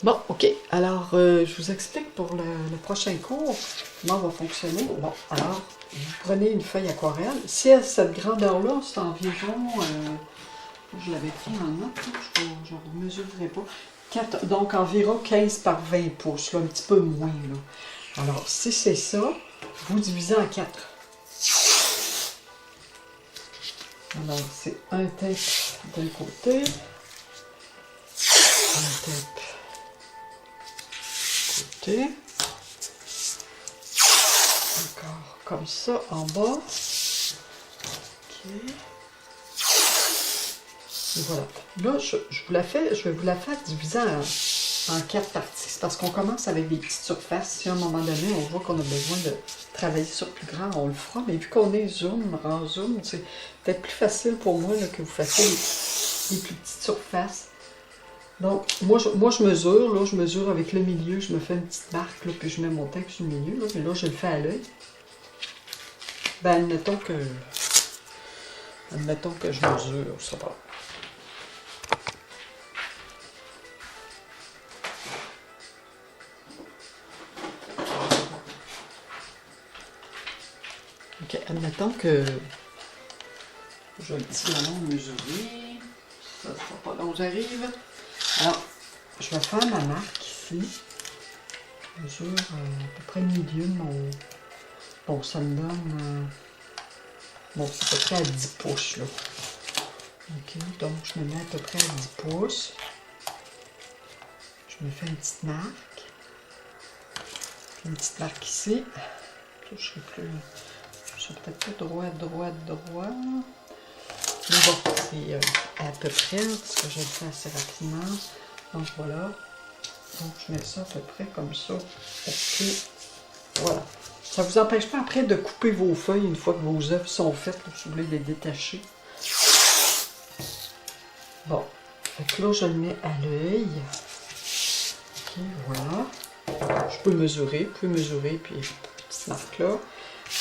Bon, ok. Alors, je vous explique pour le prochain cours comment va fonctionner. Bon, alors, vous prenez une feuille aquarelle. Si à cette grandeur-là, c'est environ, je l'avais pris en note, je ne mesurerai pas. Donc, environ 15 par 20 pouces, là, un petit peu moins. Là. Alors, si c'est ça, vous divisez en 4. Alors, c'est un tape d'un côté, un tape côté, encore comme ça en bas. Ok. Et voilà. Là, je vais vous la faire diviser en 4 parties. C'est parce qu'on commence avec des petites surfaces. Si à un moment donné, on voit qu'on a besoin de travailler sur plus grand, on le fera. Mais vu qu'on est en zoom, c'est peut-être plus facile pour moi là, que vous fassiez les plus petites surfaces. Donc, moi je mesure, là, je mesure avec le milieu, je me fais une petite marque, là, puis je mets mon tape sur le milieu, là, mais là, je le fais à l'œil. Ben, admettons que je mesure, ça va. Ok, admettons que je le dis le nom mesuré. Ça sera pas long, j'arrive. Alors, je vais faire ma marque ici. Je mesure à peu près le milieu de mon... Bon, ça me donne... Bon, c'est à peu près à 10 pouces, là. Ok, donc je me mets à peu près à 10 pouces. Je me fais une petite marque. Puis une petite marque ici. Je serai plus... Je serai peut-être pas droit. Mais bon, c'est à peu près, parce que je le fais assez rapidement. Donc voilà. Donc je mets ça à peu près comme ça. Ok. Voilà. Ça ne vous empêche pas après de couper vos feuilles une fois que vos œuvres sont faites, là, si vous voulez les détacher. Bon. Donc là, je le mets à l'œil. Ok, voilà. Je peux mesurer, vous pouvez mesurer, puis petite marque là.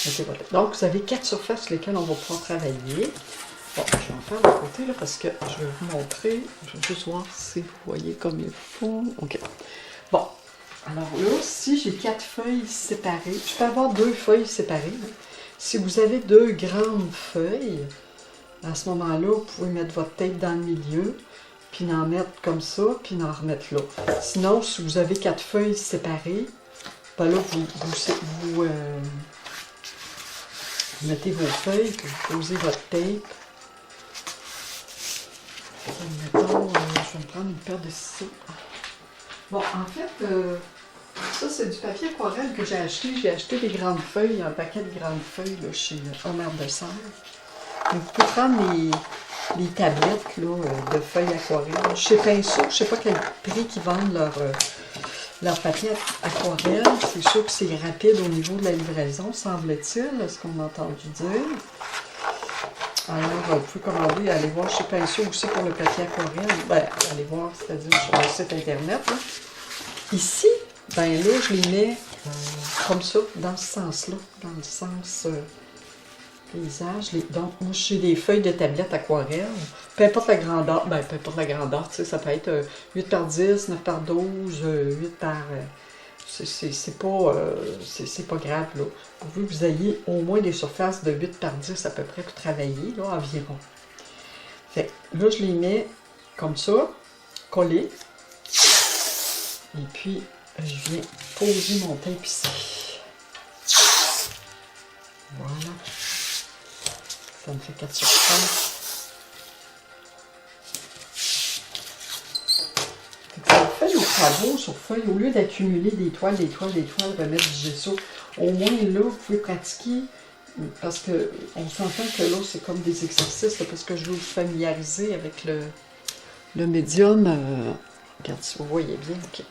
Okay, voilà. Donc, vous avez 4 surfaces sur lesquelles on va pouvoir travailler. Bon, je vais en faire de côté, là, parce que je vais vous montrer. Je vais juste voir si vous voyez comme il faut. OK. Bon. Alors là, si j'ai 4 feuilles séparées, je peux avoir 2 feuilles séparées. Hein. Si vous avez 2 grandes feuilles, à ce moment-là, vous pouvez mettre votre tape dans le milieu, puis en mettre comme ça, puis en remettre là. Sinon, si vous avez 4 feuilles séparées, ben là, vous mettez vos feuilles, puis vous posez votre tape. Mettons, je vais me prendre une paire de ciseaux. Bon, en fait, ça c'est du papier aquarelle que j'ai acheté. J'ai acheté des grandes feuilles, un paquet de grandes feuilles là, chez Homer de Serre. Vous pouvez prendre les tablettes là, de feuilles aquarelles. Chez Pinceau, je ne sais pas quel prix qu'ils vendent leur papier aquarelle. C'est sûr que c'est rapide au niveau de la livraison, semble-t-il, ce qu'on a entendu dire. Alors, vous pouvez commander, aller voir chez Pinceau aussi pour le papier aquarelle. Ben, allez voir, c'est-à-dire sur le site internet. Là. Ici, ben là, je les mets comme ça, dans ce sens-là, dans le sens paysage. Donc, moi, j'ai des feuilles de tablette aquarelle. Peu importe la grandeur, ben, peu importe la grandeur, tu sais, ça peut être 8 par 10, 9 par 12, 8 par... c'est pas grave, là. Pourvu que vous ayez au moins des surfaces de 8 par 10 à peu près pour travailler, là, environ. Fait là, je les mets comme ça, collés. Et puis, je viens poser mon tape ici. Voilà. Ça me fait 4 surfaces. Ça vous fait des travaux sur feuille, au lieu d'accumuler des toiles, remettre du gesso. Au moins là, vous pouvez pratiquer, parce qu'on s'entend que là, c'est comme des exercices, là, parce que je veux vous familiariser avec le médium, regarde si vous voyez bien, ok.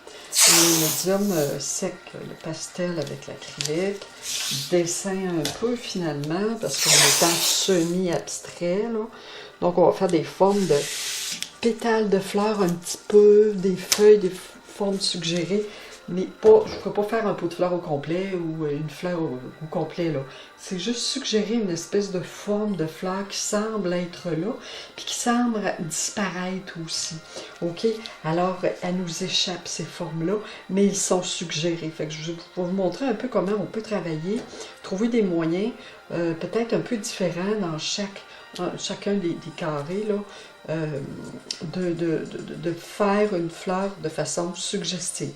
Le médium sec, le pastel avec l'acrylique, dessin un peu finalement, parce qu'on est en semi-abstrait, là. Donc on va faire des formes de pétales de fleurs un petit peu, des feuilles, des formes suggérées. mais pas, je ne pourrais pas faire un pot de fleurs au complet ou une fleur au complet, là. C'est juste suggérer une espèce de forme de fleur qui semble être là, puis qui semble disparaître aussi. OK? Alors, elles nous échappent, ces formes-là, mais ils sont suggérés. Fait que je vais vous montrer un peu comment on peut travailler, trouver des moyens peut-être un peu différents dans chacun des carrés, là, de faire une fleur de façon suggestive.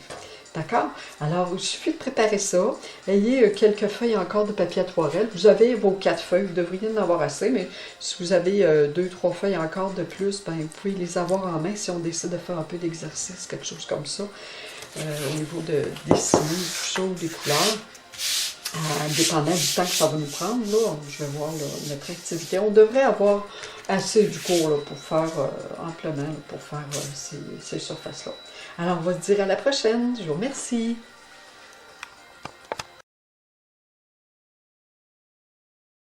D'accord? Alors, il suffit de préparer ça. Ayez quelques feuilles encore de papier à 3 Vous avez vos 4 feuilles, vous devriez en avoir assez, mais si vous avez 2-3 feuilles encore de plus, ben, vous pouvez les avoir en main si on décide de faire un peu d'exercice, quelque chose comme ça, au niveau de dessiner, tout ça, des couleurs. Dépendant du temps que ça va nous prendre, là, je vais voir là, notre activité. On devrait avoir assez du cours là, pour faire amplement, là, pour faire ces surfaces-là. Alors, on va se dire à la prochaine. Je vous remercie.